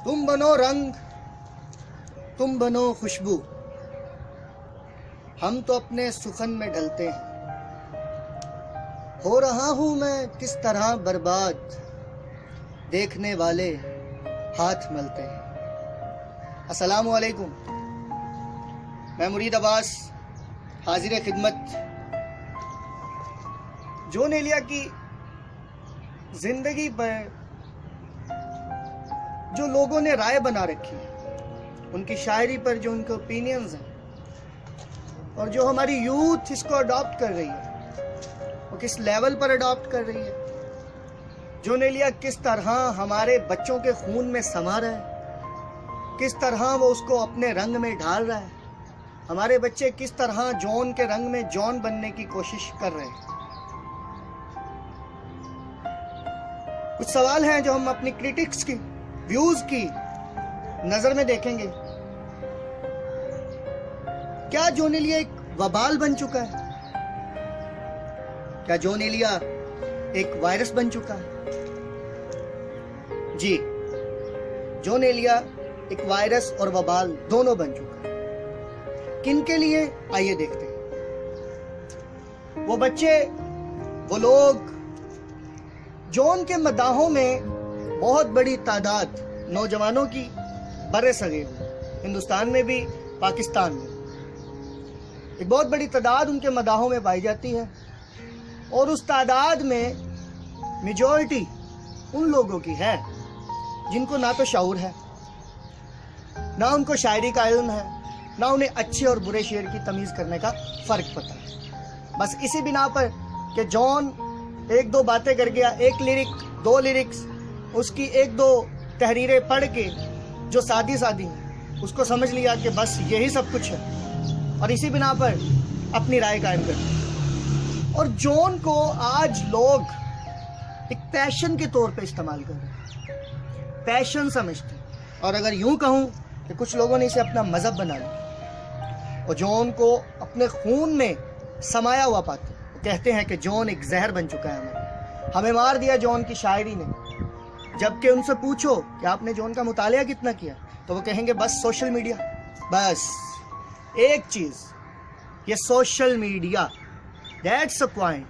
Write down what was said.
तुम बनो रंग, तुम बनो खुशबू, हम तो अपने सुखन में ढलते हैं। हो रहा हूं मैं किस तरह बर्बाद, देखने वाले हाथ मलते हैं। अस्सलामु अलैकुम, मैं मुरीद अब्बास हाजिर खिदमत। जॉन एलिया की जिंदगी पर जो लोगों ने राय बना रखी है, उनकी शायरी पर जो उनके ओपिनियंस हैं, और जो हमारी यूथ इसको अडॉप्ट कर रही है, वो किस लेवल पर अडॉप्ट कर रही है। जॉन एलिया किस तरह हमारे बच्चों के खून में समा रहा है, किस तरह वो उसको अपने रंग में ढाल रहा है। हमारे बच्चे किस तरह जॉन के रंग में जॉन बनने की कोशिश कर रहे हैं। कुछ सवाल हैं जो हम अपनी क्रिटिक्स की, व्यूज की नजर में देखेंगे। क्या जॉन एलिया एक वबाल बन चुका है? क्या जॉन एलिया एक वायरस बन चुका है? जी, जॉन एलिया एक वायरस और वबाल दोनों बन चुका है। किन के लिए? आइए देखते हैं। वो बच्चे, वो लोग, जॉन के मदाहों में बहुत बड़ी तादाद नौजवानों की बरे सगीर में, हिंदुस्तान में भी पाकिस्तान में एक बहुत बड़ी तादाद उनके मदाहों में पाई जाती है। और उस तादाद में मेजॉरिटी उन लोगों की है जिनको ना तो शऊर है, ना उनको शायरी का इल्म है, ना उन्हें अच्छे और बुरे शेर की तमीज़ करने का फ़र्क पता है। बस इसी बिना पर कि जॉन एक दो बातें कर गया, एक लिरिक, दो लिरिक्स, उसकी एक दो तहरीरें पढ़ के जो सादी उसको समझ लिया कि बस यही सब कुछ है, और इसी बिना पर अपनी राय कायम करते। और जॉन को आज लोग एक पैशन के तौर पे इस्तेमाल कर रहे हैं, पैशन समझते हैं। और अगर यूं कहूं कि कुछ लोगों ने इसे अपना मजहब बना लिया और जॉन को अपने खून में समाया हुआ पाते, कहते हैं कि जॉन एक जहर बन चुका है, हमें मार दिया जॉन की शायरी ने। जबकि उनसे पूछो कि आपने जॉन का मुतालिया कितना किया, तो वो कहेंगे बस सोशल मीडिया, बस एक चीज़, ये social media, that's a point.